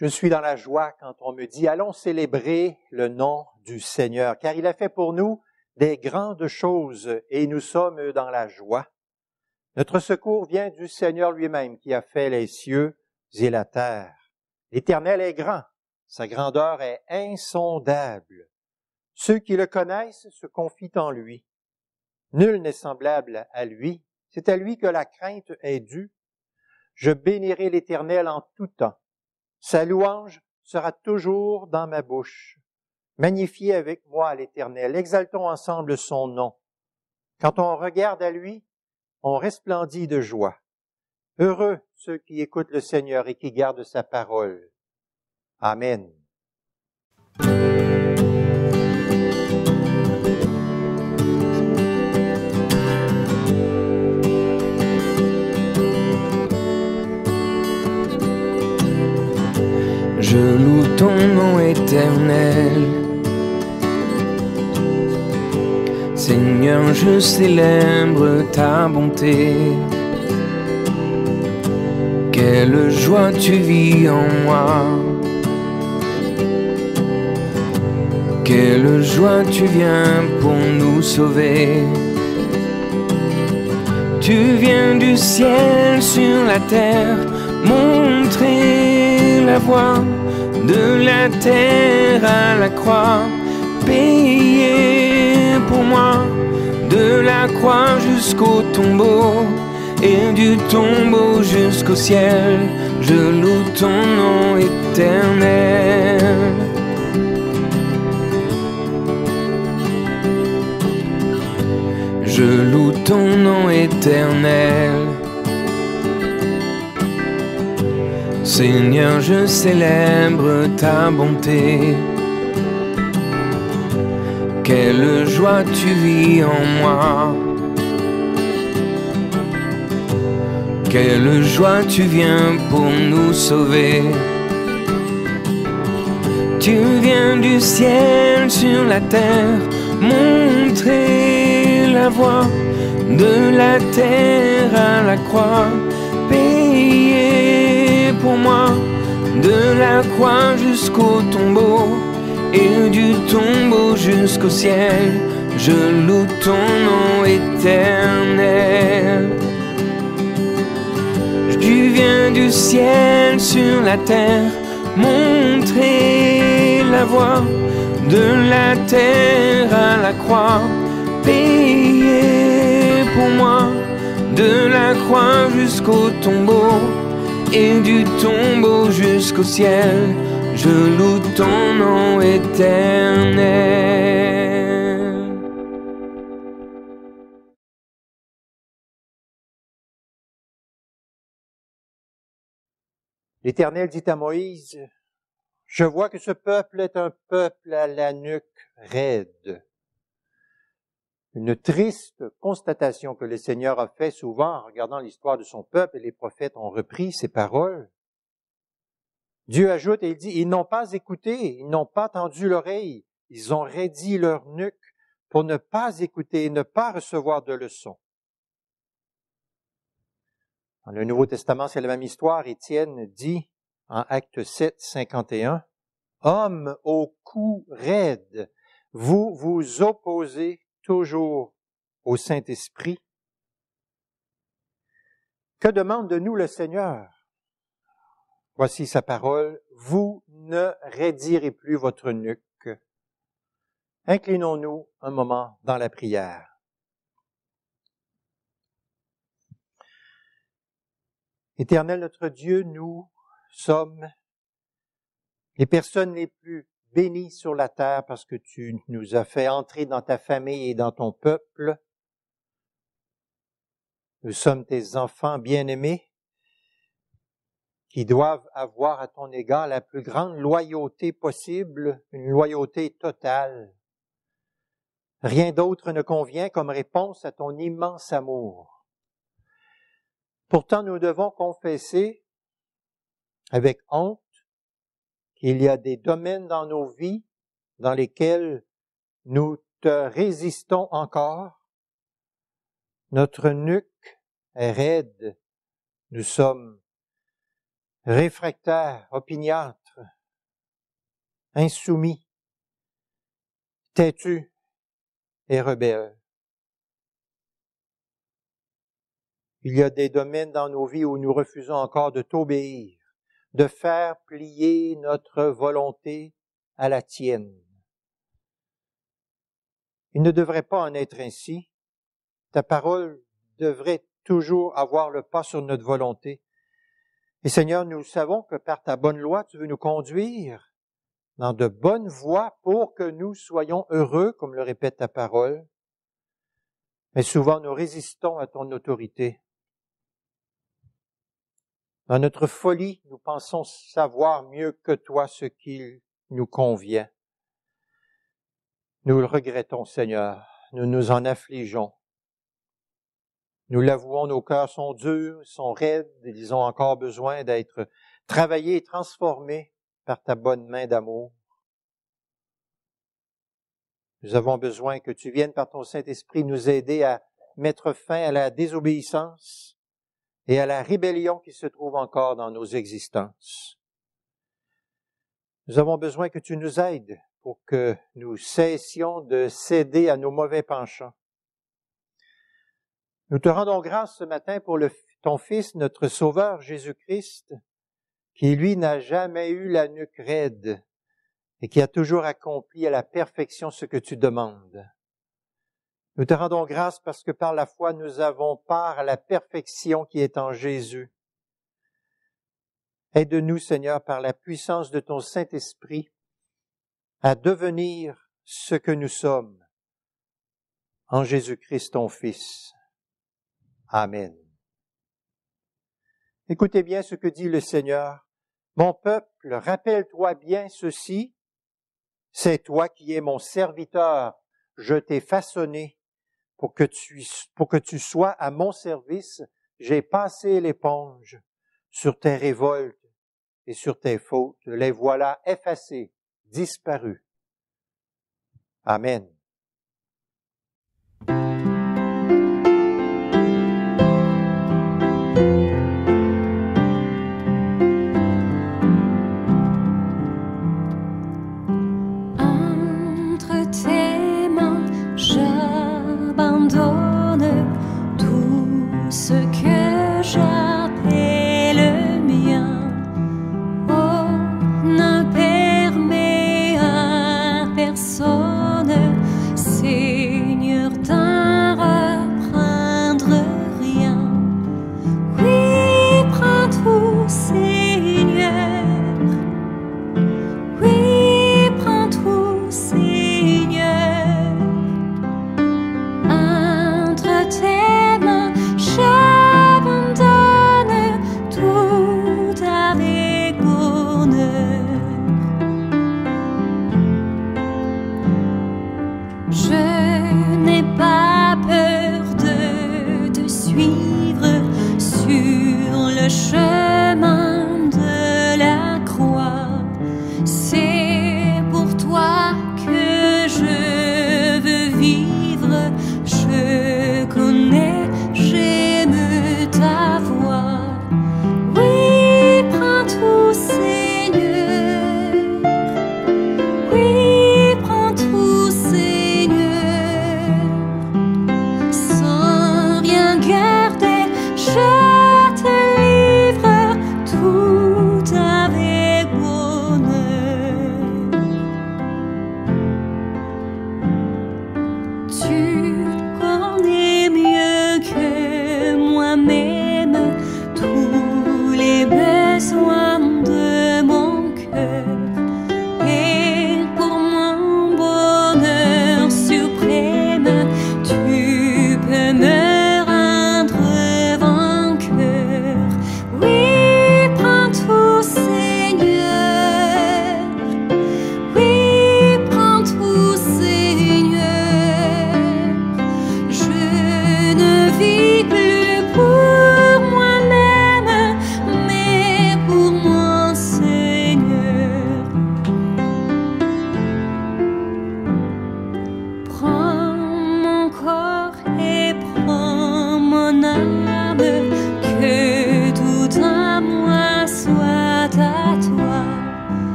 Je suis dans la joie quand on me dit « Allons célébrer le nom du Seigneur, car il a fait pour nous des grandes choses et nous sommes dans la joie. Notre secours vient du Seigneur lui-même qui a fait les cieux et la terre. L'Éternel est grand, sa grandeur est insondable. Ceux qui le connaissent se confient en lui. Nul n'est semblable à lui. C'est à lui que la crainte est due. Je bénirai l'Éternel en tout temps. Sa louange sera toujours dans ma bouche. Magnifiez avec moi l'Éternel. Exaltons ensemble son nom. Quand on regarde à lui, on resplendit de joie. Heureux ceux qui écoutent le Seigneur et qui gardent sa parole. Amen. Je loue ton nom éternel. Seigneur, je célèbre ta bonté. Quelle joie tu vis en moi. Quelle joie tu viens pour nous sauver. Tu viens du ciel sur la terre, montrer la voie de la terre à la croix, payer pour moi, de la croix jusqu'au tombeau, et du tombeau jusqu'au ciel, je loue ton nom éternel. Je loue ton nom éternel. Seigneur, je célèbre ta bonté. Quelle joie tu vis en moi. Quelle joie tu viens pour nous sauver. Tu viens du ciel sur la terre, montrer la voie de la terre à la croix, payer pour moi, de la croix jusqu'au tombeau, et du tombeau jusqu'au ciel, je loue ton nom éternel. Tu viens du ciel sur la terre, montrer la voie de la terre à la croix, payer pour moi, de la croix jusqu'au tombeau, et du tombeau jusqu'au ciel, je loue ton nom éternel. L'Éternel dit à Moïse, « Je vois que ce peuple est un peuple à la nuque raide. » Une triste constatation que le Seigneur a fait souvent en regardant l'histoire de son peuple, et les prophètes ont repris ces paroles. Dieu ajoute et il dit, « Ils n'ont pas écouté, ils n'ont pas tendu l'oreille, ils ont raidi leur nuque pour ne pas écouter et ne pas recevoir de leçons. » Dans le Nouveau Testament, c'est la même histoire. Étienne dit, en Acte 7, 51, « Hommes au cou raide, vous vous opposez toujours au Saint-Esprit. » Que demande de nous le Seigneur? Voici sa parole, « Vous ne raidirez plus votre nuque. » Inclinons-nous un moment dans la prière. Éternel notre Dieu, nous sommes les personnes les plus bénies sur la terre parce que tu nous as fait entrer dans ta famille et dans ton peuple. Nous sommes tes enfants bien-aimés qui doivent avoir à ton égard la plus grande loyauté possible, une loyauté totale. Rien d'autre ne convient comme réponse à ton immense amour. Pourtant, nous devons confesser avec honte qu'il y a des domaines dans nos vies dans lesquels nous te résistons encore. Notre nuque est raide. Nous sommes réfractaires, opiniâtres. insoumis, têtus et rebelles. Il y a des domaines dans nos vies où nous refusons encore de t'obéir, de faire plier notre volonté à la tienne. Il ne devrait pas en être ainsi. Ta parole devrait toujours avoir le pas sur notre volonté. Et Seigneur, nous savons que par ta bonne loi, tu veux nous conduire dans de bonnes voies pour que nous soyons heureux, comme le répète ta parole. Mais souvent, nous résistons à ton autorité. Dans notre folie, nous pensons savoir mieux que toi ce qui nous convient. Nous le regrettons, Seigneur. Nous nous en affligeons. Nous l'avouons, nos cœurs sont durs, sont raides, ils ont encore besoin d'être travaillés et transformés par ta bonne main d'amour. Nous avons besoin que tu viennes par ton Saint-Esprit nous aider à mettre fin à la désobéissance et à la rébellion qui se trouve encore dans nos existences. Nous avons besoin que tu nous aides pour que nous cessions de céder à nos mauvais penchants. Nous te rendons grâce ce matin pour ton Fils, notre Sauveur Jésus-Christ, qui lui n'a jamais eu la nuque raide et qui a toujours accompli à la perfection ce que tu demandes. Nous te rendons grâce parce que par la foi, nous avons part à la perfection qui est en Jésus. Aide-nous, Seigneur, par la puissance de ton Saint-Esprit, à devenir ce que nous sommes en Jésus-Christ, ton Fils. Amen. Écoutez bien ce que dit le Seigneur. Mon peuple, rappelle-toi bien ceci. C'est toi qui es mon serviteur. Je t'ai façonné pour que tu sois à mon service. J'ai passé l'éponge sur tes révoltes et sur tes fautes. Les voilà effacées, disparues. Amen. Ce que j'appelle mien, oh, ne permet à personne, Seigneur, d'en reprendre rien. Oui, prends tout, Seigneur. Oui, prends tout, Seigneur. Entre tes mains, j'abandonne tout avec bonheur. Je n'ai pas peur de te suivre sur le chemin de la croix. C'est pour toi que je veux vivre. Je connais, j'aime ta voix. Oui, prends tout, Seigneur. Oui, prends tout, Seigneur. Sans rien garder, je te livre.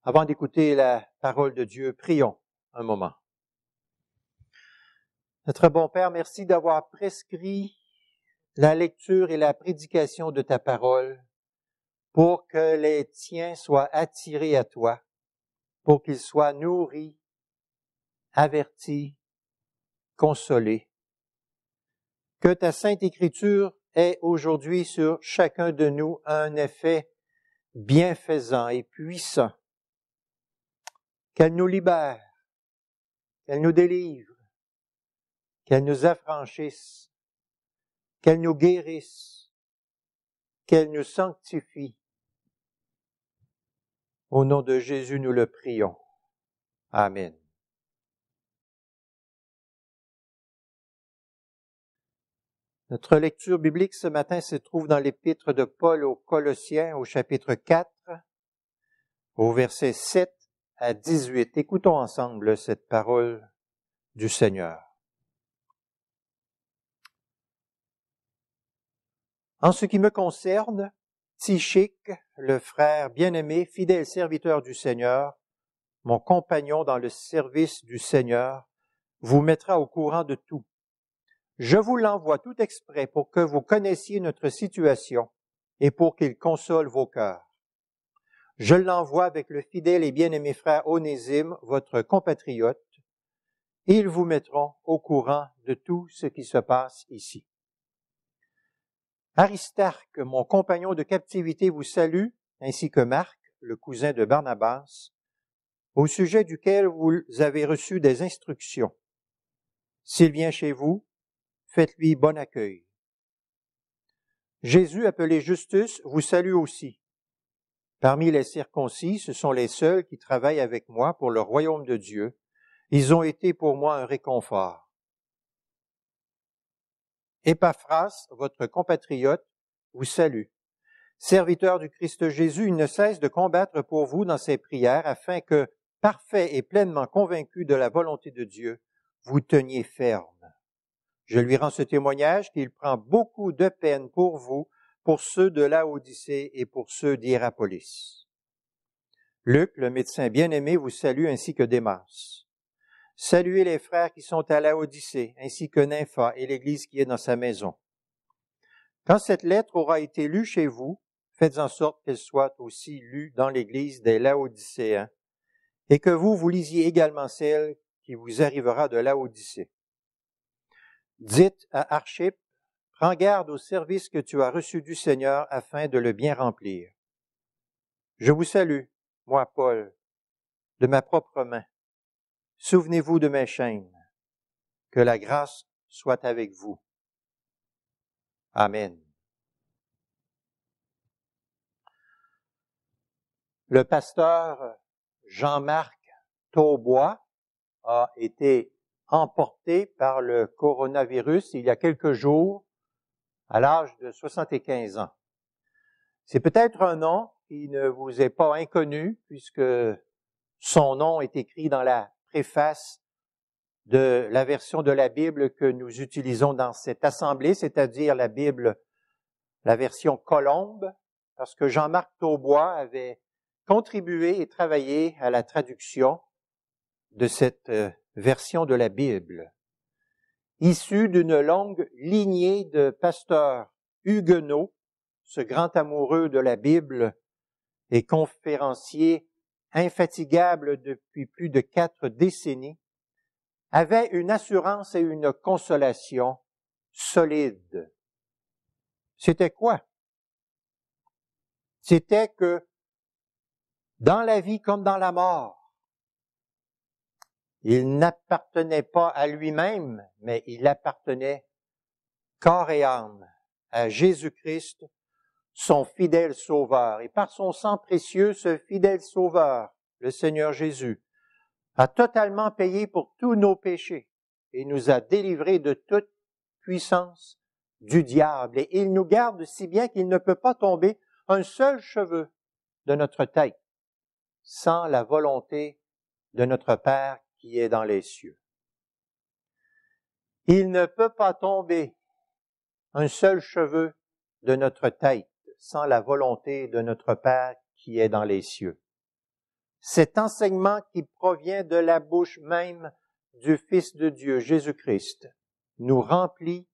Avant d'écouter la parole de Dieu, prions un moment. Notre bon Père, merci d'avoir prescrit la lecture et la prédication de ta parole pour que les tiens soient attirés à toi, pour qu'ils soient nourris, avertis, consolés. Que ta Sainte Écriture ait aujourd'hui sur chacun de nous un effet bienfaisant et puissant. Qu'elle nous libère, qu'elle nous délivre, qu'elle nous affranchisse, qu'elle nous guérisse, qu'elle nous sanctifie. Au nom de Jésus, nous le prions. Amen. Notre lecture biblique ce matin se trouve dans l'épître de Paul aux Colossiens, au chapitre 4, au verset 7 à 18. Écoutons ensemble cette parole du Seigneur. En ce qui me concerne, Tychique, le frère bien-aimé, fidèle serviteur du Seigneur, mon compagnon dans le service du Seigneur, vous mettra au courant de tout. Je vous l'envoie tout exprès pour que vous connaissiez notre situation et pour qu'il console vos cœurs. Je l'envoie avec le fidèle et bien-aimé frère Onésime, votre compatriote. Ils vous mettront au courant de tout ce qui se passe ici. Aristarque, mon compagnon de captivité, vous salue, ainsi que Marc, le cousin de Barnabas, au sujet duquel vous avez reçu des instructions. S'il vient chez vous, faites-lui bon accueil. Jésus, appelé Justus, vous salue aussi. Parmi les circoncis, ce sont les seuls qui travaillent avec moi pour le royaume de Dieu. Ils ont été pour moi un réconfort. Épaphras, votre compatriote, vous salue. Serviteur du Christ Jésus, il ne cesse de combattre pour vous dans ses prières afin que, parfait et pleinement convaincu de la volonté de Dieu, vous teniez ferme. Je lui rends ce témoignage qu'il prend beaucoup de peine pour vous, pour ceux de Laodicée et pour ceux d'Hiérapolis. Luc, le médecin bien-aimé, vous salue ainsi que Démas. Saluez les frères qui sont à Laodicée, ainsi que Nympha et l'Église qui est dans sa maison. Quand cette lettre aura été lue chez vous, faites en sorte qu'elle soit aussi lue dans l'Église des Laodicéens, et que vous lisiez également celle qui vous arrivera de Laodicée. Dites à Archippe, prends garde au service que tu as reçu du Seigneur afin de le bien remplir. Je vous salue, moi Paul, de ma propre main. Souvenez-vous de mes chaînes. Que la grâce soit avec vous. Amen. Le pasteur Jean-Marc Taubois a été emporté par le coronavirus il y a quelques jours à l'âge de 75 ans. C'est peut-être un nom qui ne vous est pas inconnu puisque son nom est écrit dans la préface de la version de la Bible que nous utilisons dans cette assemblée, c'est-à-dire la Bible, la version Colombe, parce que Jean-Marc Taubois avait contribué et travaillé à la traduction de cette version de la Bible, issue d'une longue lignée de pasteurs huguenots, ce grand amoureux de la Bible et conférencier infatigable depuis plus de 4 décennies, avait une assurance et une consolation solide. C'était quoi? C'était que dans la vie comme dans la mort, il n'appartenait pas à lui-même, mais il appartenait corps et âme à Jésus-Christ, son fidèle Sauveur. Et par son sang précieux, ce fidèle Sauveur, le Seigneur Jésus, a totalement payé pour tous nos péchés et nous a délivrés de toute puissance du diable. Et il nous garde si bien qu'il ne peut pas tomber un seul cheveu de notre tête sans la volonté de notre Père qui est dans les cieux. Il ne peut pas tomber un seul cheveu de notre tête sans la volonté de notre Père qui est dans les cieux. cet enseignement qui provient de la bouche même du Fils de Dieu, Jésus-Christ, nous remplit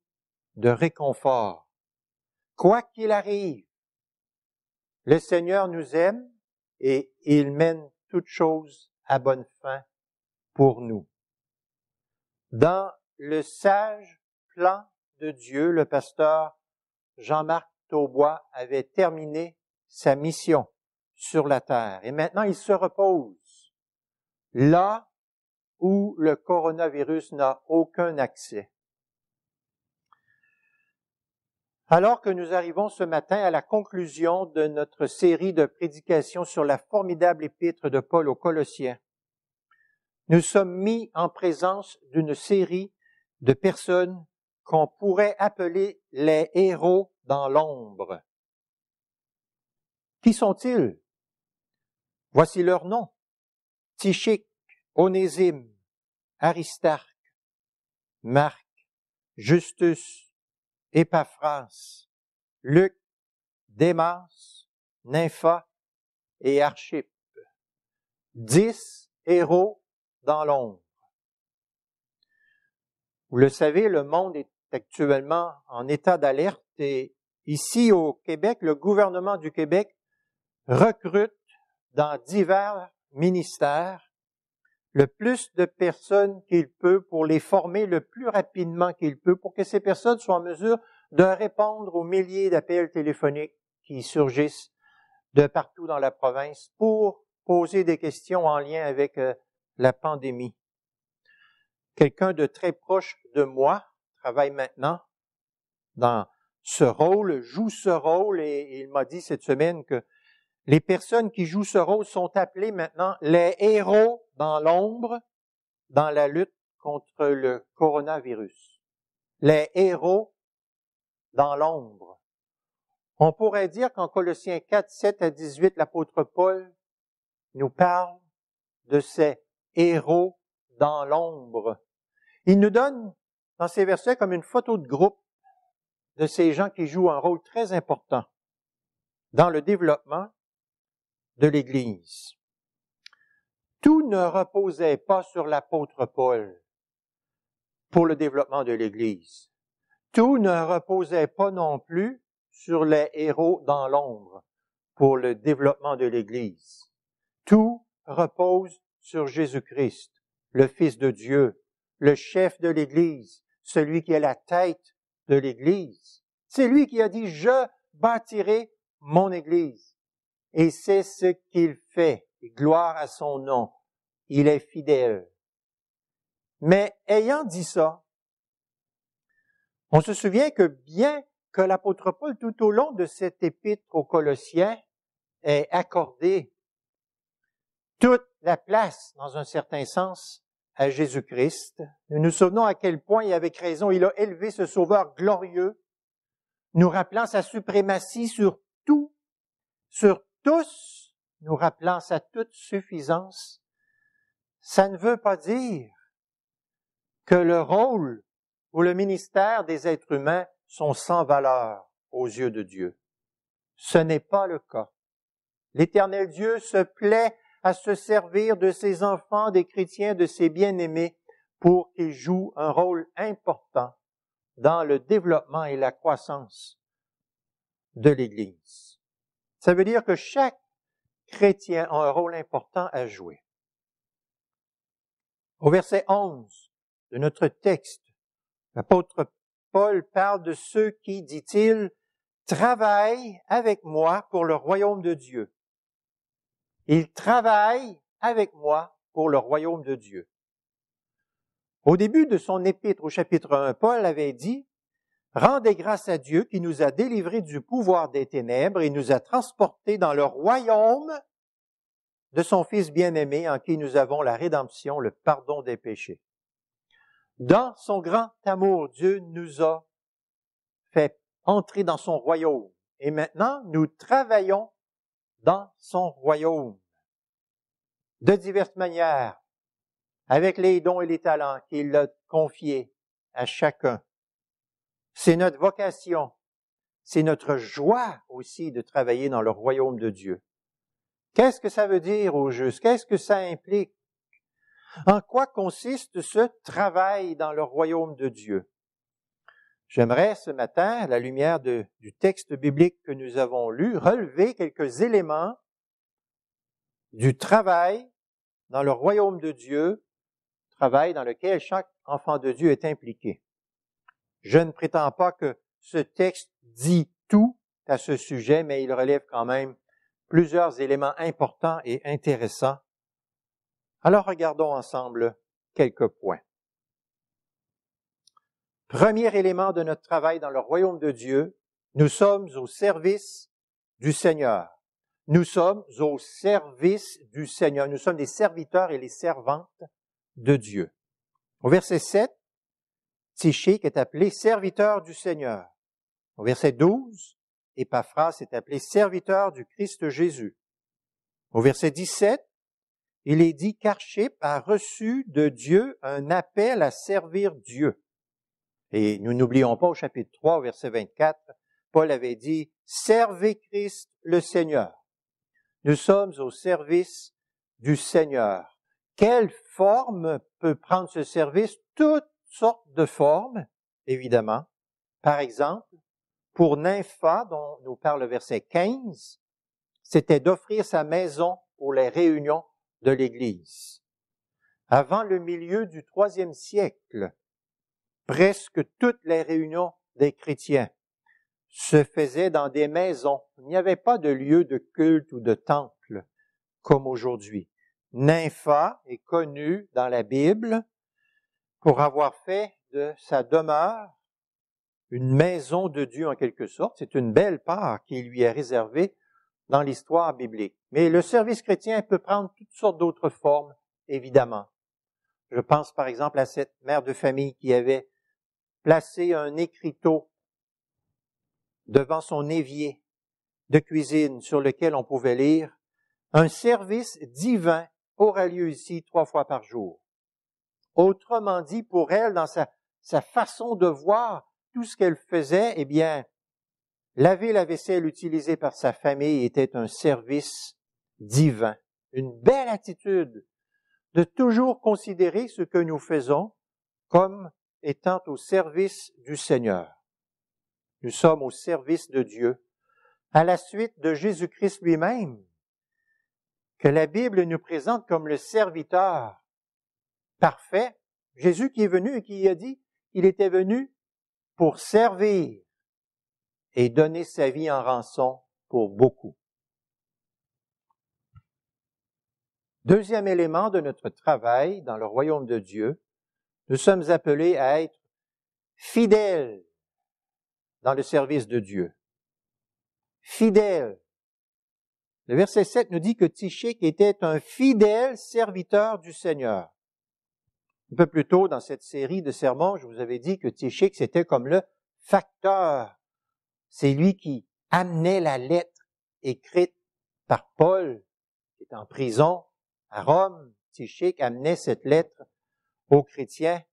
de réconfort. Quoi qu'il arrive, le Seigneur nous aime et il mène toutes choses à bonne fin pour nous. Dans le sage plan de Dieu, le pasteur Jean-Marc Taubois avait terminé sa mission sur la terre. Et maintenant, il se repose là où le coronavirus n'a aucun accès. Alors que nous arrivons ce matin à la conclusion de notre série de prédications sur la formidable épître de Paul aux Colossiens, nous sommes mis en présence d'une série de personnes qu'on pourrait appeler les héros dans l'ombre. Qui sont-ils? Voici leurs noms. Tychique, Onésime, Aristarque, Marc, Justus, Épaphras, Luc, Démas, Nympha et Archippe. 10 héros dans l'ombre. Vous le savez, le monde est actuellement en état d'alerte et ici au Québec, le gouvernement du Québec recrute dans divers ministères le plus de personnes qu'il peut pour les former le plus rapidement qu'il peut pour que ces personnes soient en mesure de répondre aux milliers d'appels téléphoniques qui surgissent de partout dans la province pour poser des questions en lien avec la pandémie. Quelqu'un de très proche de moi travaille maintenant dans ce rôle, joue ce rôle et il m'a dit cette semaine que les personnes qui jouent ce rôle sont appelées maintenant les héros dans l'ombre dans la lutte contre le coronavirus. Les héros dans l'ombre. On pourrait dire qu'en Colossiens 4, 7 à 18, l'apôtre Paul nous parle de ces héros dans l'ombre. Il nous donne dans ces versets comme une photo de groupe de ces gens qui jouent un rôle très important dans le développement de l'Église. Tout ne reposait pas sur l'apôtre Paul pour le développement de l'Église. Tout ne reposait pas non plus sur les héros dans l'ombre pour le développement de l'Église. Tout repose sur Jésus-Christ, le Fils de Dieu, le chef de l'Église, celui qui est la tête de l'Église. C'est lui qui a dit « Je bâtirai mon Église ». Et c'est ce qu'il fait. Et gloire à son nom. Il est fidèle. Mais ayant dit ça, on se souvient que bien que l'apôtre Paul, tout au long de cette épître aux Colossiens, ait accordé toute la place, dans un certain sens, à Jésus-Christ, nous nous souvenons à quel point, et avec raison, il a élevé ce Sauveur glorieux, nous rappelant sa suprématie sur tout, sur tous, nous rappelant sa toute suffisance. Ça ne veut pas dire que le rôle ou le ministère des êtres humains sont sans valeur aux yeux de Dieu. Ce n'est pas le cas. L'Éternel Dieu se plaît à se servir de ses enfants, des chrétiens, de ses bien-aimés, pour qu'ils jouent un rôle important dans le développement et la croissance de l'Église. Ça veut dire que chaque chrétien a un rôle important à jouer. Au verset 11 de notre texte, l'apôtre Paul parle de ceux qui, dit-il, travaillent avec moi pour le royaume de Dieu. Ils travaillent avec moi pour le royaume de Dieu. Au début de son épître au chapitre 1, Paul avait dit « Rendez grâce à Dieu qui nous a délivrés du pouvoir des ténèbres et nous a transportés dans le royaume de son Fils bien-aimé en qui nous avons la rédemption, le pardon des péchés. » Dans son grand amour, Dieu nous a fait entrer dans son royaume. Et maintenant, nous travaillons dans son royaume de diverses manières, avec les dons et les talents qu'il a confiés à chacun. C'est notre vocation, c'est notre joie aussi de travailler dans le royaume de Dieu. Qu'est-ce que ça veut dire au juste? Qu'est-ce que ça implique? En quoi consiste ce travail dans le royaume de Dieu? J'aimerais ce matin, à la lumière du texte biblique que nous avons lu, relever quelques éléments du travail dans le royaume de Dieu, travail dans lequel chaque enfant de Dieu est impliqué. Je ne prétends pas que ce texte dit tout à ce sujet, mais il relève quand même plusieurs éléments importants et intéressants. Alors regardons ensemble quelques points. Premier élément de notre travail dans le royaume de Dieu, nous sommes au service du Seigneur. Nous sommes au service du Seigneur. Nous sommes les serviteurs et les servantes de Dieu. Au verset 7, Tychik est appelé serviteur du Seigneur. Au verset 12, Épaphras est appelé serviteur du Christ Jésus. Au verset 17, il est dit qu'Archippe a reçu de Dieu un appel à servir Dieu. Et nous n'oublions pas au chapitre 3, au verset 24, Paul avait dit « Servez Christ le Seigneur ». Nous sommes au service du Seigneur. Quelle forme peut prendre ce service? Toutes sortes de formes, évidemment. Par exemple, pour Nympha, dont nous parle le verset 15, c'était d'offrir sa maison pour les réunions de l'Église. Avant le milieu du 3e siècle, presque toutes les réunions des chrétiens se faisaient dans des maisons. Il n'y avait pas de lieu de culte ou de temple comme aujourd'hui. Nympha est connue dans la Bible pour avoir fait de sa demeure une maison de Dieu en quelque sorte. C'est une belle part qui lui est réservée dans l'histoire biblique. Mais le service chrétien peut prendre toutes sortes d'autres formes, évidemment. Je pense par exemple à cette mère de famille qui avait placé un écriteau devant son évier de cuisine sur lequel on pouvait lire « Un service divin aura lieu ici 3 fois par jour ». Autrement dit, pour elle, dans sa façon de voir tout ce qu'elle faisait, eh bien, laver la vaisselle utilisée par sa famille était un service divin. Une belle attitude de toujours considérer ce que nous faisons comme étant au service du Seigneur. Nous sommes au service de Dieu, à la suite de Jésus-Christ lui-même, que la Bible nous présente comme le serviteur parfait. Jésus qui est venu et qui a dit qu'il était venu pour servir et donner sa vie en rançon pour beaucoup. Deuxième élément de notre travail dans le royaume de Dieu, nous sommes appelés à être fidèles dans le service de Dieu. Fidèles. Le verset 7 nous dit que Tychik était un fidèle serviteur du Seigneur. Un peu plus tôt dans cette série de sermons, je vous avais dit que Tychik, c'était comme le facteur. C'est lui qui amenait la lettre écrite par Paul, qui est en prison à Rome. Tychik amenait cette lettre aux chrétiens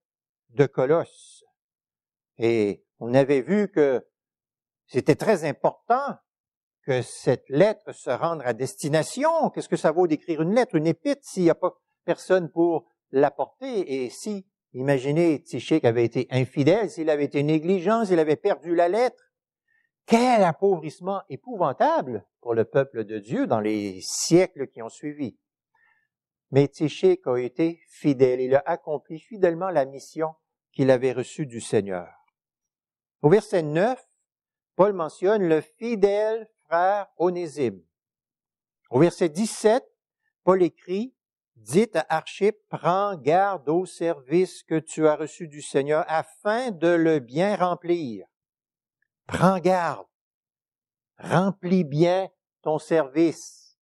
de Colosse. Et on avait vu que c'était très important que cette lettre se rende à destination. Qu'est-ce que ça vaut d'écrire une lettre, une épître, s'il n'y a pas personne pour l'apporter? Et si, imaginez, Tychik avait été infidèle, s'il avait été négligent, s'il avait perdu la lettre, quel appauvrissement épouvantable pour le peuple de Dieu dans les siècles qui ont suivi. Mais Tychik a été fidèle, il a accompli fidèlement la mission qu'il avait reçue du Seigneur. Au verset 9, Paul mentionne le fidèle frère Onésime. Au verset 17, Paul écrit « Dites à Archippe, prends garde au service que tu as reçu du Seigneur afin de le bien remplir. » Prends garde, remplis bien ton service,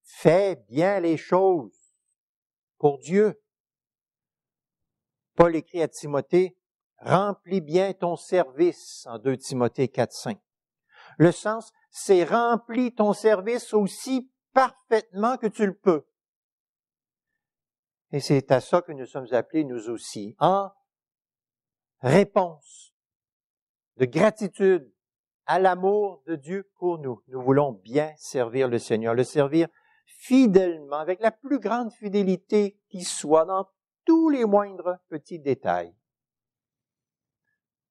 fais bien les choses pour Dieu. Paul écrit à Timothée, remplis bien ton service en 2 Timothée 4:5. Le sens, c'est remplis ton service aussi parfaitement que tu le peux. Et c'est à ça que nous sommes appelés nous aussi, en réponse de gratitude à l'amour de Dieu pour nous. Nous voulons bien servir le Seigneur, le servir fidèlement, avec la plus grande fidélité qui soit, dans tous les moindres petits détails.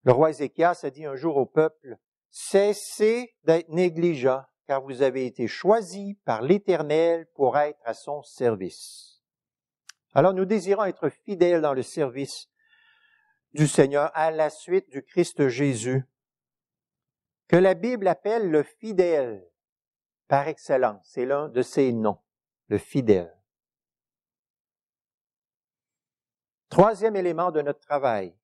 Le roi Ézéchias a dit un jour au peuple, « Cessez d'être négligents, car vous avez été choisis par l'Éternel pour être à son service. » Alors nous désirons être fidèles dans le service du Seigneur à la suite du Christ Jésus, que la Bible appelle le fidèle par excellence. C'est l'un de ses noms, le fidèle. Troisième élément de notre travail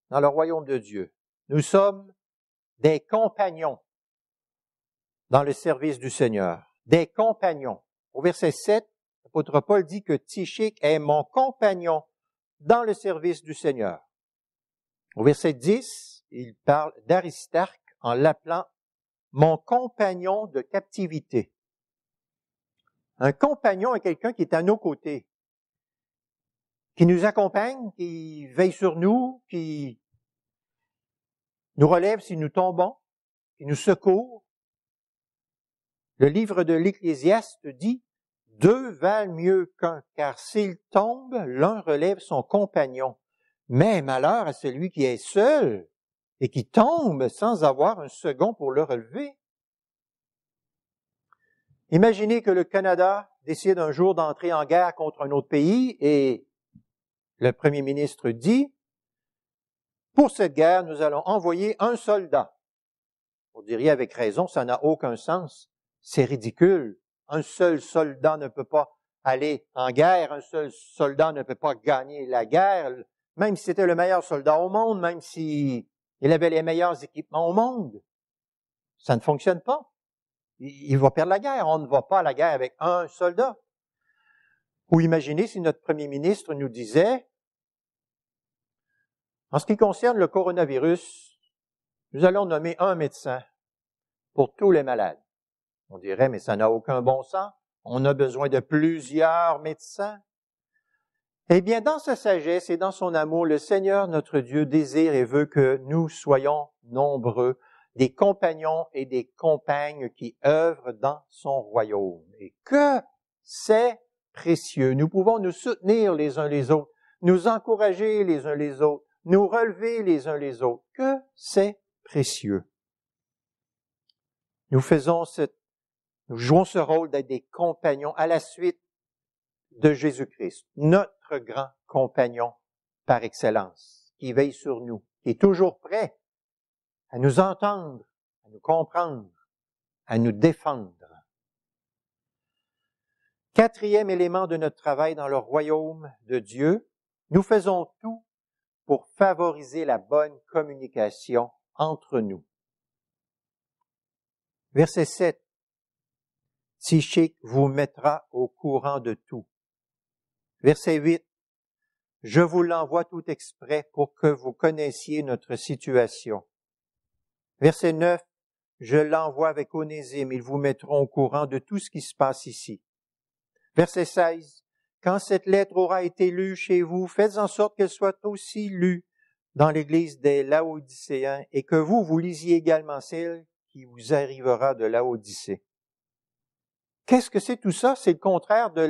dans le royaume de Dieu. Nous sommes des compagnons dans le service du Seigneur. Des compagnons. Au verset 7, l'apôtre Paul dit que Tychik est mon compagnon dans le service du Seigneur. Au verset 10, il parle d'Aristarque en l'appelant mon compagnon de captivité. Un compagnon est quelqu'un qui est à nos côtés, qui nous accompagne, qui veille sur nous, qui nous relève si nous tombons, qui nous secourt. Le livre de l'Ecclésiaste dit « Deux valent mieux qu'un, car s'il tombe, l'un relève son compagnon. Mais malheur à celui qui est seul et qui tombe sans avoir un second pour le relever. » Imaginez que le Canada décide un jour d'entrer en guerre contre un autre pays et le premier ministre dit « Pour cette guerre, nous allons envoyer un soldat. » Vous diriez avec raison, ça n'a aucun sens. C'est ridicule. Un seul soldat ne peut pas aller en guerre, un seul soldat ne peut pas gagner la guerre, même si c'était le meilleur soldat au monde, même s'il avait les meilleurs équipements au monde. Ça ne fonctionne pas. Il va perdre la guerre. On ne va pas à la guerre avec un soldat. Ou imaginez si notre premier ministre nous disait, en ce qui concerne le coronavirus, nous allons nommer un médecin pour tous les malades. On dirait, mais ça n'a aucun bon sens. On a besoin de plusieurs médecins. Eh bien, dans sa sagesse et dans son amour, le Seigneur, notre Dieu, désire et veut que nous soyons nombreux, des compagnons et des compagnes qui œuvrent dans son royaume. Et que c'est précieux. Nous pouvons nous soutenir les uns les autres, nous encourager les uns les autres, nous relever les uns les autres. Que c'est précieux. Nous jouons ce rôle d'être des compagnons à la suite de Jésus-Christ, notre grand compagnon par excellence, qui veille sur nous, qui est toujours prêt à nous entendre, à nous comprendre, à nous défendre. Quatrième élément de notre travail dans le royaume de Dieu, nous faisons tout pour favoriser la bonne communication entre nous. Verset 7. Tychik vous mettra au courant de tout. Verset 8. Je vous l'envoie tout exprès pour que vous connaissiez notre situation. Verset 9. Je l'envoie avec Onésime. Ils vous mettront au courant de tout ce qui se passe ici. Verset 16. Quand cette lettre aura été lue chez vous, faites en sorte qu'elle soit aussi lue dans l'église des Laodicéens et que vous lisiez également celle qui vous arrivera de Laodicée. Qu'est-ce que c'est tout ça? C'est le contraire de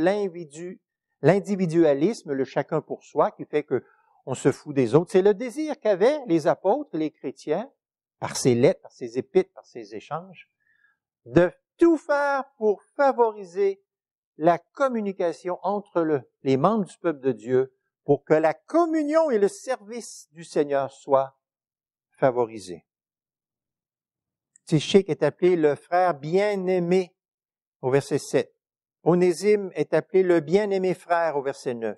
l'individualisme, le chacun pour soi, qui fait qu'on se fout des autres. C'est le désir qu'avaient les apôtres, les chrétiens, par ces lettres, par ces épîtres, par ces échanges, de tout faire pour favoriser la communication entre les membres du peuple de Dieu, pour que la communion et le service du Seigneur soient favorisés. Tychik est appelé le frère bien-aimé au verset 7. Onésime est appelé le bien-aimé frère au verset 9.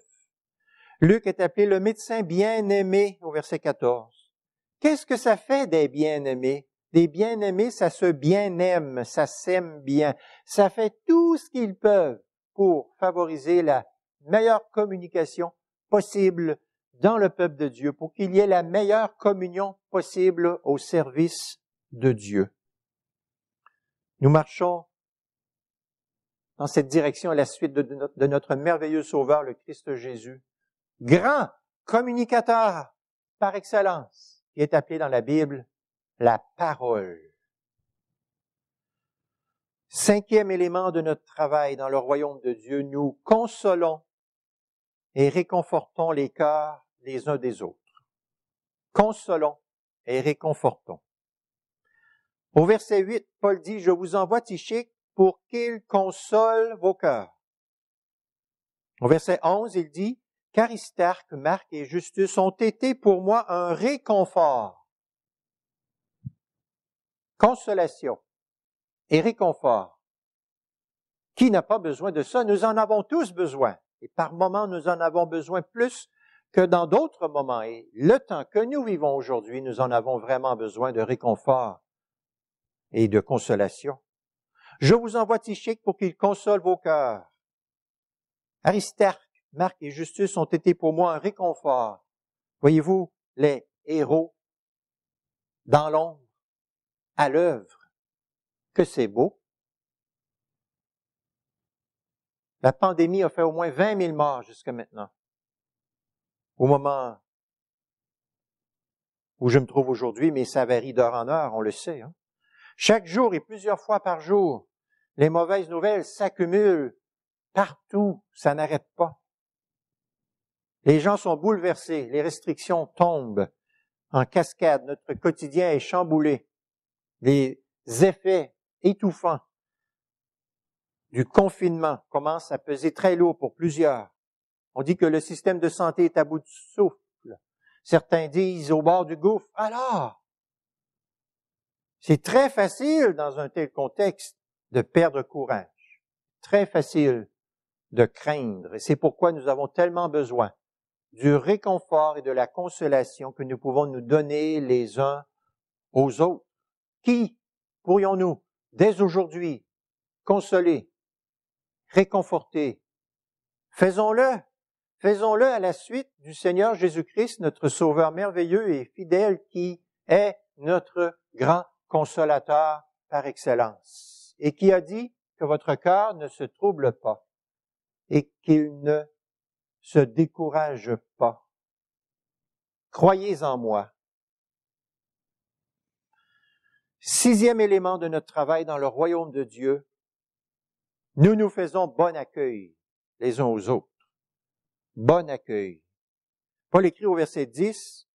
Luc est appelé le médecin bien-aimé au verset 14. Qu'est-ce que ça fait des bien-aimés? Des bien-aimés, ça se bien-aime, ça s'aime bien. Ça fait tout ce qu'ils peuvent pour favoriser la meilleure communication possible dans le peuple de Dieu, pour qu'il y ait la meilleure communion possible au service de Dieu. Nous marchons dans cette direction à la suite de notre merveilleux Sauveur, le Christ Jésus, grand communicateur par excellence, qui est appelé dans la Bible la parole. 5e élément de notre travail dans le royaume de Dieu, nous consolons et réconfortons les cœurs les uns des autres. Consolons et réconfortons. Au verset 8, Paul dit, « Je vous envoie Tychik pour qu'il console vos cœurs. » Au verset 11, il dit, « qu'Aristarque, Marc et Justus ont été pour moi un réconfort. » Consolation et réconfort. Qui n'a pas besoin de ça? Nous en avons tous besoin. Et par moments, nous en avons besoin plus que dans d'autres moments. Et le temps que nous vivons aujourd'hui, nous en avons vraiment besoin de réconfort et de consolation. Je vous envoie Tychik pour qu'il console vos cœurs. Aristarque, Marc et Justus ont été pour moi un réconfort. Voyez-vous, les héros dans l'ombre, à l'œuvre, que c'est beau. La pandémie a fait au moins 20 000 morts jusqu'à maintenant. Au moment où je me trouve aujourd'hui, mais ça varie d'heure en heure, on le sait. Hein? Chaque jour et plusieurs fois par jour, les mauvaises nouvelles s'accumulent partout, ça n'arrête pas. Les gens sont bouleversés, les restrictions tombent en cascade, notre quotidien est chamboulé. Les effets étouffants du confinement commencent à peser très lourd pour plusieurs. On dit que le système de santé est à bout de souffle. Certains disent au bord du gouffre. Alors, c'est très facile dans un tel contexte de perdre courage. Très facile de craindre. Et c'est pourquoi nous avons tellement besoin du réconfort et de la consolation que nous pouvons nous donner les uns aux autres. Qui pourrions-nous, dès aujourd'hui, consoler, réconforter? Faisons-le. Faisons-le à la suite du Seigneur Jésus-Christ, notre Sauveur merveilleux et fidèle, qui est notre grand consolateur par excellence, et qui a dit que votre cœur ne se trouble pas et qu'il ne se décourage pas. Croyez en moi. 6e élément de notre travail dans le royaume de Dieu, nous nous faisons bon accueil les uns aux autres. Bon accueil. Paul écrit au verset 10,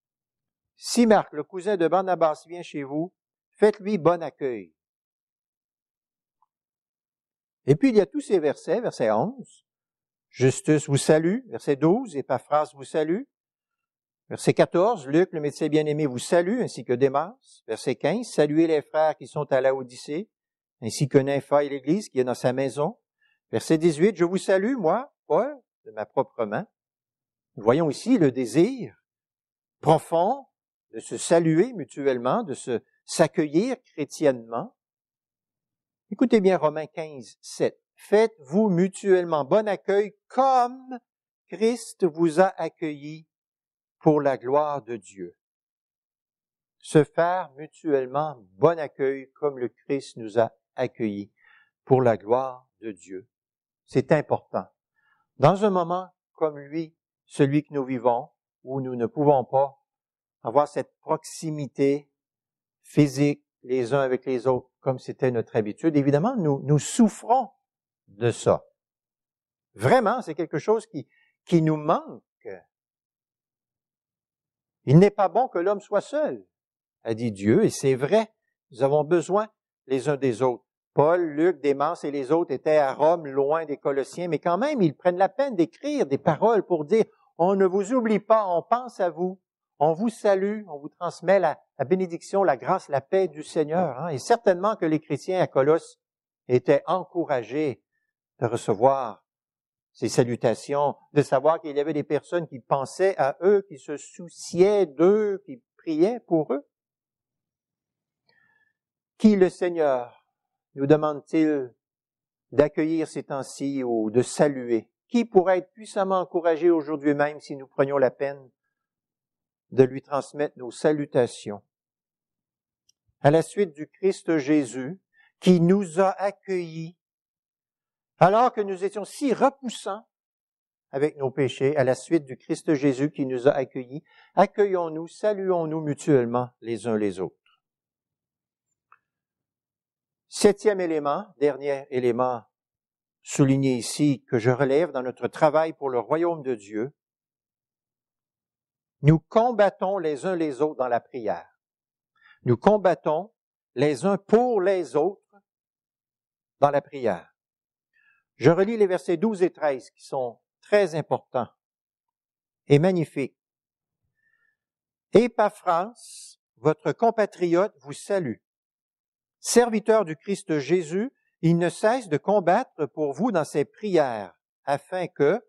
« Si Marc, le cousin de Barnabas, vient chez vous, faites-lui bon accueil. » Et puis il y a tous ces versets, verset 11, « Justus vous salue », verset 12, « Épaphras vous salue », verset 14, « Luc, le médecin bien-aimé, vous salue, ainsi que Démas », verset 15, « Saluez les frères qui sont à Laodicée, ainsi que Nympha et l'Église qui est dans sa maison », verset 18, « Je vous salue, moi, Paul, de ma propre main. » Nous voyons ici le désir profond de se saluer mutuellement, de s'accueillir chrétiennement. Écoutez bien Romains 15, 7. « Faites-vous mutuellement bon accueil comme Christ vous a accueillis pour la gloire de Dieu. » Se faire mutuellement bon accueil comme le Christ nous a accueillis pour la gloire de Dieu. C'est important. Dans un moment comme celui que nous vivons, où nous ne pouvons pas avoir cette proximité physique les uns avec les autres, comme c'était notre habitude, évidemment, nous souffrons de ça. Vraiment, c'est quelque chose qui nous manque. Il n'est pas bon que l'homme soit seul, a dit Dieu, et c'est vrai, nous avons besoin les uns des autres. Paul, Luc, Démas et les autres étaient à Rome, loin des Colossiens, mais quand même, ils prennent la peine d'écrire des paroles pour dire « On ne vous oublie pas, on pense à vous, on vous salue, on vous transmet la bénédiction, la grâce, la paix du Seigneur. » Et certainement que les chrétiens à Colosse étaient encouragés de recevoir ces salutations, de savoir qu'il y avait des personnes qui pensaient à eux, qui se souciaient d'eux, qui priaient pour eux. Qui le Seigneur nous demande-t-il d'accueillir ces temps-ci ou de saluer? Qui pourrait être puissamment encouragé aujourd'hui même si nous prenions la peine de lui transmettre nos salutations? À la suite du Christ Jésus, qui nous a accueillis, alors que nous étions si repoussants avec nos péchés, à la suite du Christ Jésus qui nous a accueillis, accueillons-nous, saluons-nous mutuellement les uns les autres. Septième élément, dernier élément souligné ici que je relève dans notre travail pour le royaume de Dieu, nous combattons les uns les autres dans la prière. Nous combattons les uns pour les autres dans la prière. Je relis les versets 12 et 13 qui sont très importants et magnifiques. Épaphras, votre compatriote, vous salue. Serviteur du Christ Jésus, il ne cesse de combattre pour vous dans ses prières, afin que,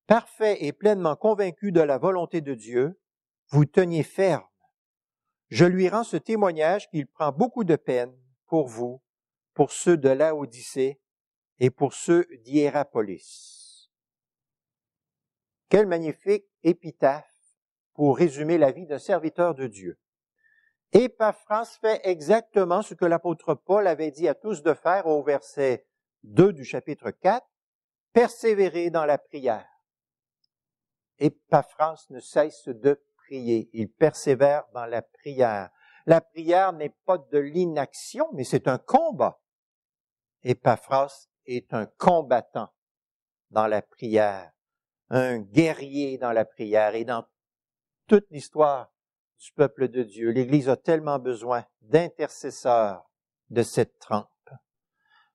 parfait et pleinement convaincu de la volonté de Dieu, vous teniez ferme. Je lui rends ce témoignage qu'il prend beaucoup de peine pour vous, pour ceux de Laodicée et pour ceux d'Hiérapolis. Quel magnifique épitaphe pour résumer la vie d'un serviteur de Dieu. Épaphras fait exactement ce que l'apôtre Paul avait dit à tous de faire au verset 2 du chapitre 4, persévérer dans la prière. Épaphras ne cesse de prier, il persévère dans la prière. La prière n'est pas de l'inaction, mais c'est un combat. Épaphras est un combattant dans la prière, un guerrier dans la prière et dans toute l'histoire du peuple de Dieu. L'Église a tellement besoin d'intercesseurs de cette trempe.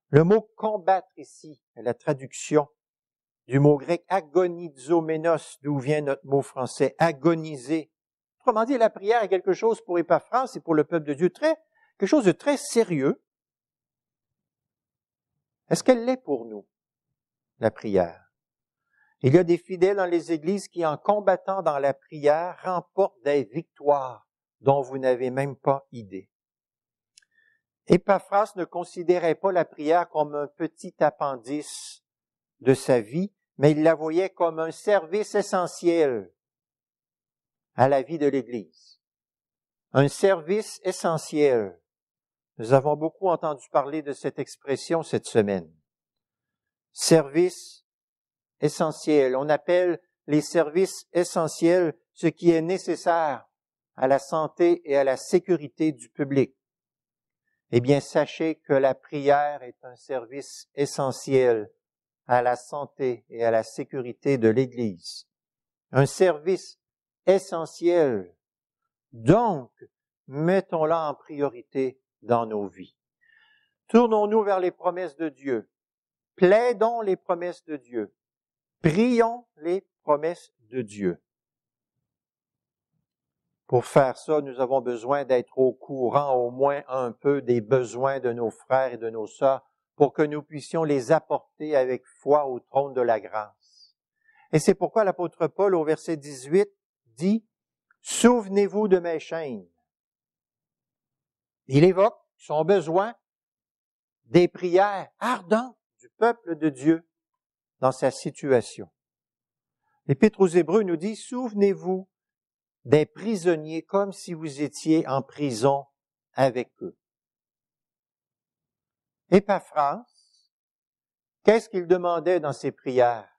Le mot « combattre » ici est la traduction du mot grec « agonizoménos », d'où vient notre mot français « agoniser ». Autrement dit, la prière est quelque chose pour Épaphras et pour le peuple de Dieu, quelque chose de très sérieux. Est-ce qu'elle l'est pour nous, la prière? Il y a des fidèles dans les églises qui, en combattant dans la prière, remportent des victoires dont vous n'avez même pas idée. Épaphras ne considérait pas la prière comme un petit appendice de sa vie, mais il la voyait comme un service essentiel à la vie de l'Église. Un service essentiel. Nous avons beaucoup entendu parler de cette expression cette semaine. Service essentiel. On appelle les services essentiels ce qui est nécessaire à la santé et à la sécurité du public. Eh bien, sachez que la prière est un service essentiel à la santé et à la sécurité de l'Église. Un service essentiel. Donc, mettons-la en priorité dans nos vies. Tournons-nous vers les promesses de Dieu. Plaidons les promesses de Dieu. Prions les promesses de Dieu. Pour faire ça, nous avons besoin d'être au courant au moins un peu des besoins de nos frères et de nos sœurs pour que nous puissions les apporter avec foi au trône de la grâce. Et c'est pourquoi l'apôtre Paul, au verset 18, dit « Souvenez-vous de mes chaînes ». Il évoque son besoin des prières ardentes du peuple de Dieu dans sa situation. L'Épître aux Hébreux nous dit « Souvenez-vous des prisonniers comme si vous étiez en prison avec eux. » Épaphras, qu'est-ce qu'il demandait dans ses prières?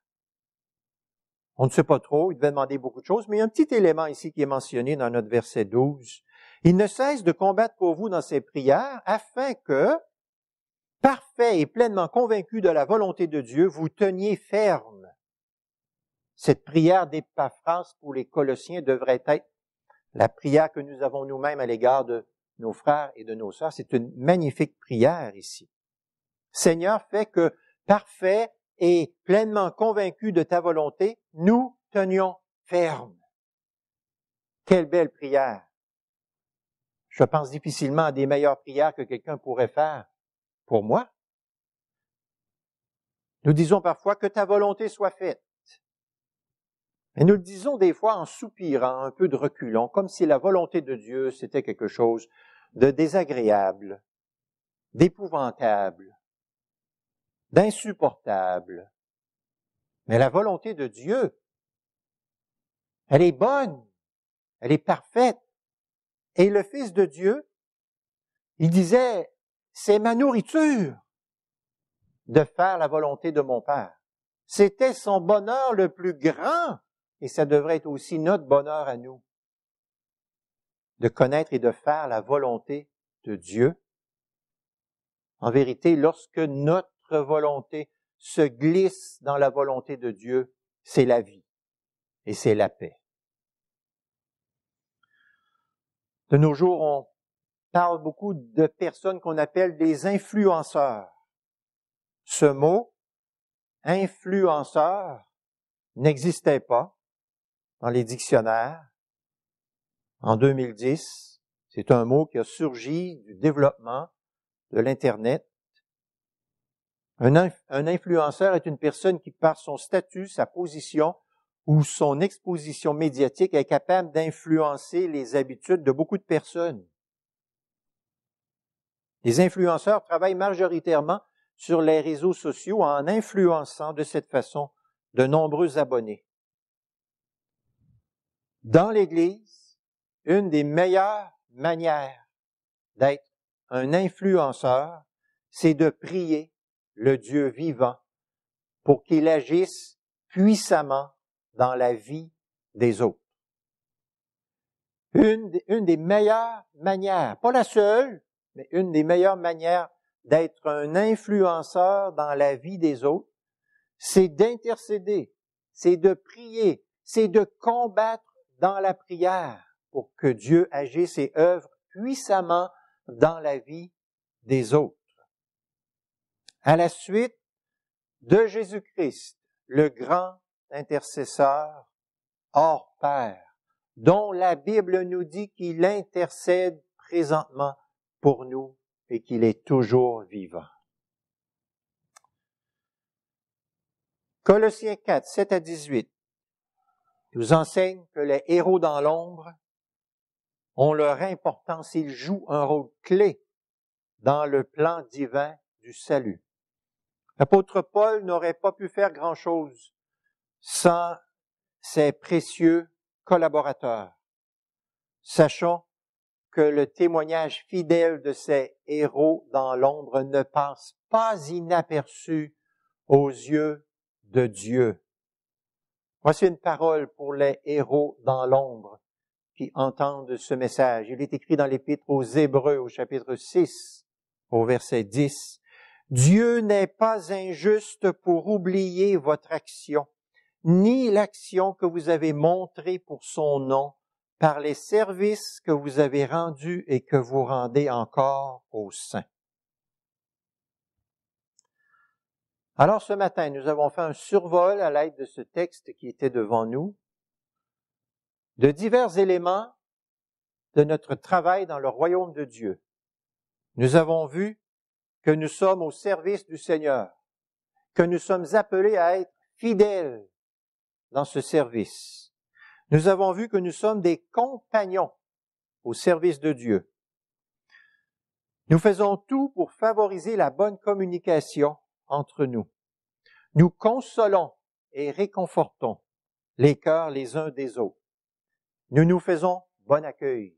On ne sait pas trop, il devait demander beaucoup de choses, mais il y a un petit élément ici qui est mentionné dans notre verset 12. Il ne cesse de combattre pour vous dans ses prières afin que, parfait et pleinement convaincu de la volonté de Dieu, vous teniez ferme. Cette prière d'Épaphras pour les Colossiens devrait être la prière que nous avons nous-mêmes à l'égard de nos frères et de nos sœurs. C'est une magnifique prière ici. Seigneur, fais que, parfait et pleinement convaincu de ta volonté, nous tenions ferme. Quelle belle prière! Je pense difficilement à des meilleures prières que quelqu'un pourrait faire pour moi. Nous disons parfois que ta volonté soit faite. Mais nous le disons des fois en soupirant, un peu de reculons, comme si la volonté de Dieu, c'était quelque chose de désagréable, d'épouvantable, d'insupportable. Mais la volonté de Dieu, elle est bonne, elle est parfaite. Et le Fils de Dieu, il disait, c'est ma nourriture de faire la volonté de mon Père. C'était son bonheur le plus grand, et ça devrait être aussi notre bonheur à nous, de connaître et de faire la volonté de Dieu. En vérité, lorsque notre volonté se glisse dans la volonté de Dieu, c'est la vie et c'est la paix. De nos jours, on parle beaucoup de personnes qu'on appelle des influenceurs. Ce mot, influenceur, n'existait pas dans les dictionnaires en 2010. C'est un mot qui a surgi du développement de l'Internet. Un influenceur est une personne qui, par son statut, sa position ou son exposition médiatique, est capable d'influencer les habitudes de beaucoup de personnes. Les influenceurs travaillent majoritairement sur les réseaux sociaux en influençant de cette façon de nombreux abonnés. Dans l'Église, une des meilleures manières d'être un influenceur, c'est de prier le Dieu vivant pour qu'il agisse puissamment dans la vie des autres. Une des meilleures manières, pas la seule, mais une des meilleures manières d'être un influenceur dans la vie des autres, c'est d'intercéder, c'est de prier, c'est de combattre dans la prière pour que Dieu agisse et œuvre puissamment dans la vie des autres. À la suite de Jésus-Christ, le grand intercesseur hors pair, dont la Bible nous dit qu'il intercède présentement pour nous et qu'il est toujours vivant. Colossiens 4, 7 à 18 nous enseigne que les héros dans l'ombre ont leur importance, ils jouent un rôle clé dans le plan divin du salut. L'apôtre Paul n'aurait pas pu faire grand-chose sans ses précieux collaborateurs. Sachons que le témoignage fidèle de ces héros dans l'ombre ne passe pas inaperçu aux yeux de Dieu. Voici une parole pour les héros dans l'ombre qui entendent ce message. Il est écrit dans l'Épître aux Hébreux, au chapitre 6, au verset 10. « Dieu n'est pas injuste pour oublier votre action, ni l'action que vous avez montrée pour son nom, par les services que vous avez rendus et que vous rendez encore aux saints. » Alors ce matin, nous avons fait un survol à l'aide de ce texte qui était devant nous, de divers éléments de notre travail dans le royaume de Dieu. Nous avons vu que nous sommes au service du Seigneur, que nous sommes appelés à être fidèles dans ce service. Nous avons vu que nous sommes des compagnons au service de Dieu. Nous faisons tout pour favoriser la bonne communication entre nous. Nous consolons et réconfortons les cœurs les uns des autres. Nous nous faisons bon accueil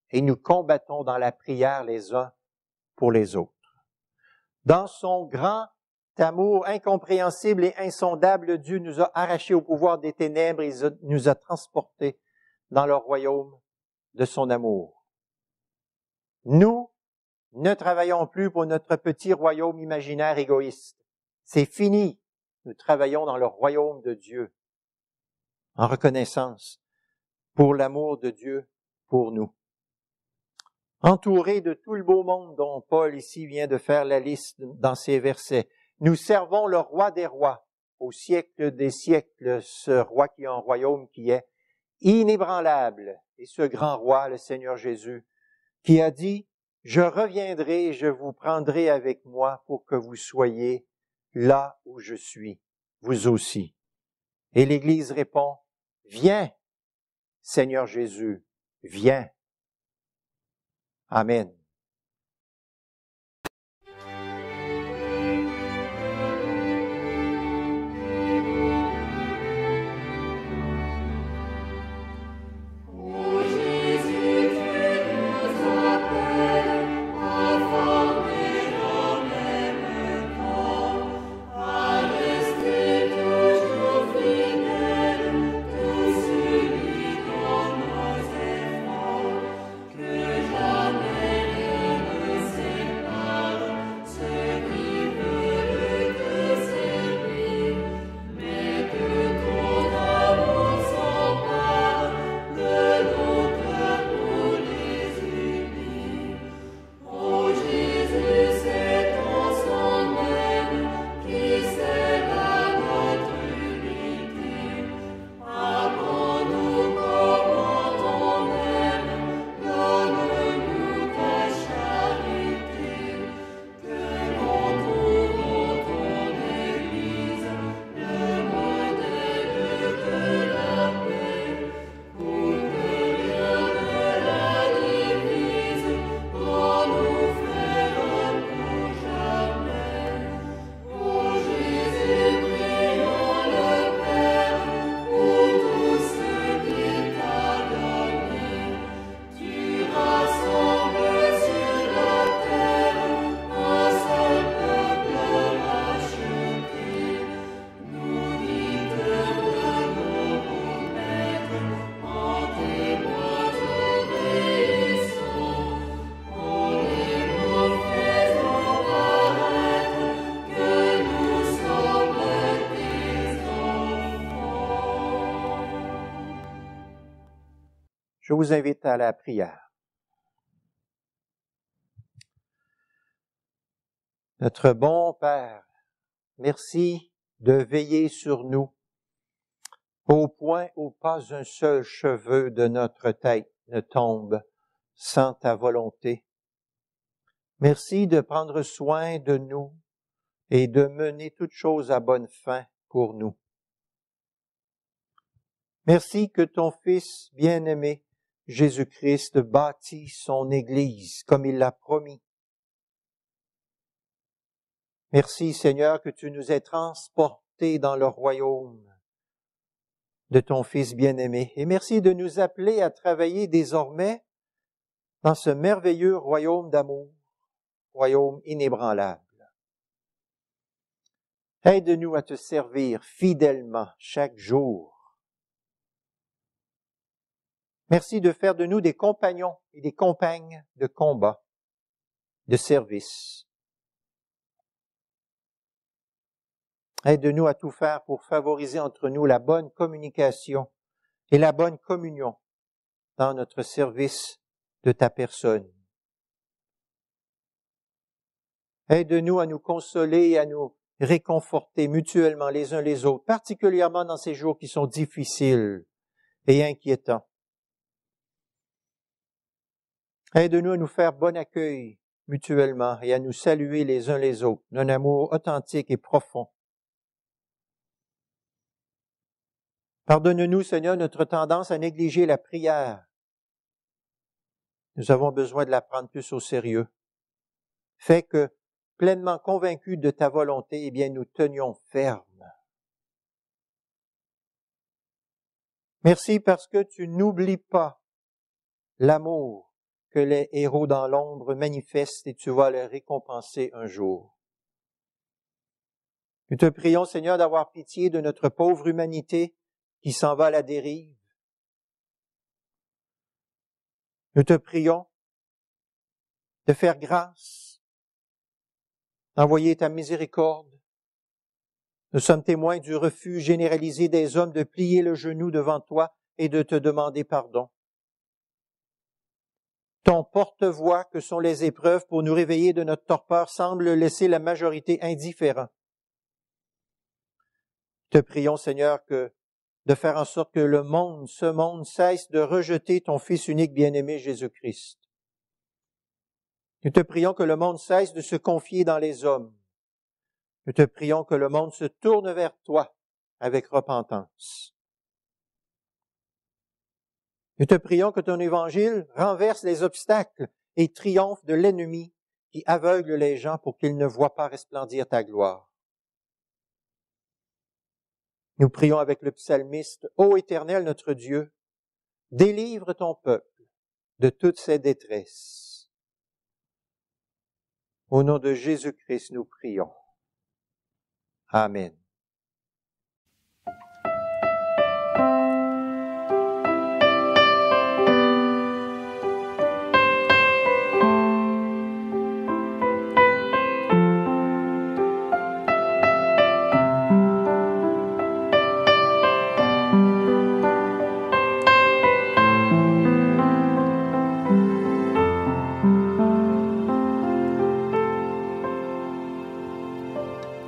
et nous combattons dans la prière les uns pour les autres. Dans son grand amour incompréhensible et insondable, Dieu nous a arrachés au pouvoir des ténèbres et nous a transportés dans le royaume de son amour. Nous ne travaillons plus pour notre petit royaume imaginaire égoïste. C'est fini. Nous travaillons dans le royaume de Dieu, en reconnaissance pour l'amour de Dieu pour nous. Entourés de tout le beau monde dont Paul ici vient de faire la liste dans ces versets, nous servons le roi des rois, au siècle des siècles, ce roi qui a un royaume qui est inébranlable, et ce grand roi, le Seigneur Jésus, qui a dit « Je reviendrai et je vous prendrai avec moi pour que vous soyez là où je suis, vous aussi. » Et l'Église répond « Viens, Seigneur Jésus, viens. » Amen. Que jamais vous invite à la prière. Notre bon Père, merci de veiller sur nous, au point où pas un seul cheveu de notre tête ne tombe sans ta volonté. Merci de prendre soin de nous et de mener toutes choses à bonne fin pour nous. Merci que ton Fils bien-aimé, Jésus-Christ, bâtit son Église comme il l'a promis. Merci, Seigneur, que tu nous aies transportés dans le royaume de ton Fils bien-aimé. Et merci de nous appeler à travailler désormais dans ce merveilleux royaume d'amour, royaume inébranlable. Aide-nous à te servir fidèlement chaque jour. Merci de faire de nous des compagnons et des compagnes de combat, de service. Aide-nous à tout faire pour favoriser entre nous la bonne communication et la bonne communion dans notre service de ta personne. Aide-nous à nous consoler et à nous réconforter mutuellement les uns les autres, particulièrement dans ces jours qui sont difficiles et inquiétants. Aide-nous à nous faire bon accueil mutuellement et à nous saluer les uns les autres d'un amour authentique et profond. Pardonne-nous, Seigneur, notre tendance à négliger la prière. Nous avons besoin de la prendre plus au sérieux. Fais que, pleinement convaincus de ta volonté, eh bien, nous tenions ferme. Merci parce que tu n'oublies pas l'amour que les héros dans l'ombre manifestent et tu vas les récompenser un jour. Nous te prions, Seigneur, d'avoir pitié de notre pauvre humanité qui s'en va à la dérive. Nous te prions de faire grâce, d'envoyer ta miséricorde. Nous sommes témoins du refus généralisé des hommes de plier le genou devant toi et de te demander pardon. Ton porte-voix que sont les épreuves pour nous réveiller de notre torpeur semble laisser la majorité indifférent. Te prions, Seigneur, de faire en sorte que ce monde cesse de rejeter ton Fils unique bien-aimé Jésus-Christ. Nous te prions que le monde cesse de se confier dans les hommes. Nous te prions que le monde se tourne vers toi avec repentance. Nous te prions que ton évangile renverse les obstacles et triomphe de l'ennemi qui aveugle les gens pour qu'ils ne voient pas resplendir ta gloire. Nous prions avec le psalmiste, « Ô Éternel notre Dieu, délivre ton peuple de toutes ses détresses. » Au nom de Jésus-Christ, nous prions. Amen.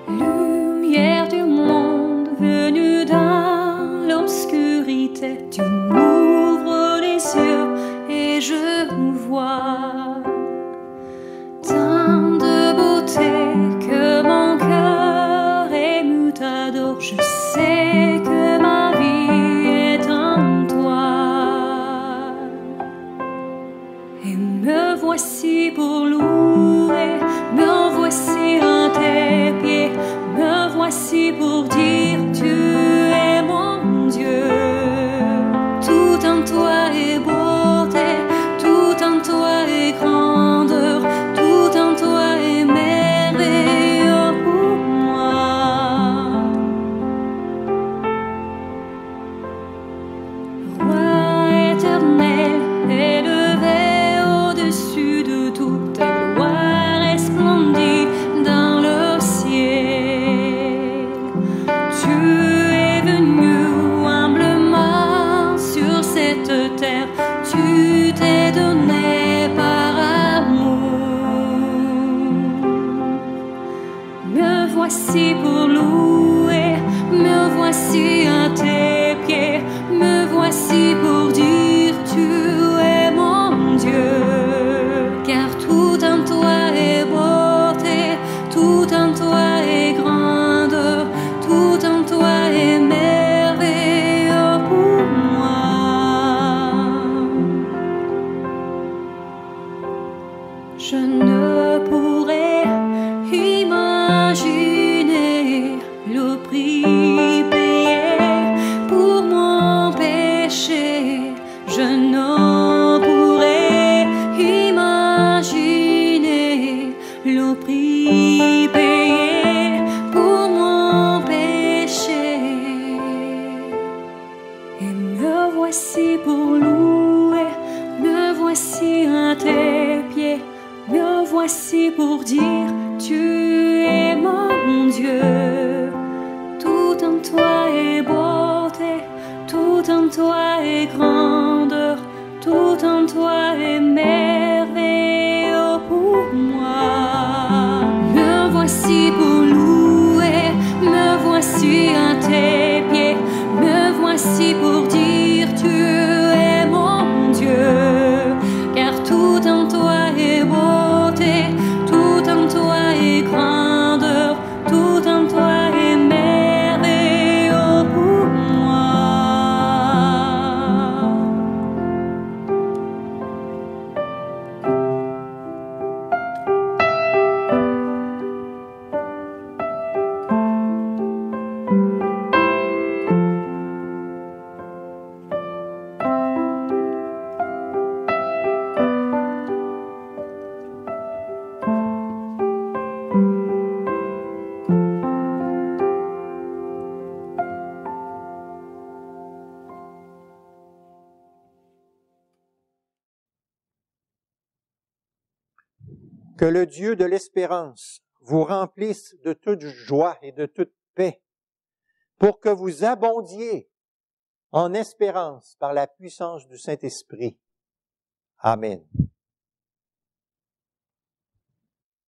Lumière du monde venue dans l'obscurité, tu m'ouvres les yeux et je vois tant de beauté que mon cœur ému t'adore. Je sais que ma vie est en toi et me voici pour louer, me voici à tes pieds. Me voici pour dire tu es mon Dieu. Tout en toi est beauté, tout en toi est grandeur, tout en toi est merveilleux pour moi. Roi éternel, élevé au-dessus de tout, ta gloire resplendit dans le ciel. voici pour louer, me voici à tes pieds, me voici pour dire tu es mon Dieu. Car tout en toi est beauté, tout en toi est grandeur, tout en toi est merveilleux pour moi. Je ne pourrais imaginer le prix payé pour mon péché. Je ne pourrais imaginer le prix payé pour mon péché. Et me voici pour louer, me voici à tes pieds, me voici pour dire tu es mon Dieu. Tout en toi est beauté, tout en toi est grandeur, tout en toi est merveilleux pour moi. Me voici pour louer, me voici à tes pieds, me voici pour dire tu es mon Dieu. Car tout en toi est beauté, tout en toi est grandeur, tout en toi est merveilleux pour moi. Que le Dieu de l'espérance vous remplisse de toute joie et de toute paix, pour que vous abondiez en espérance par la puissance du Saint-Esprit. Amen.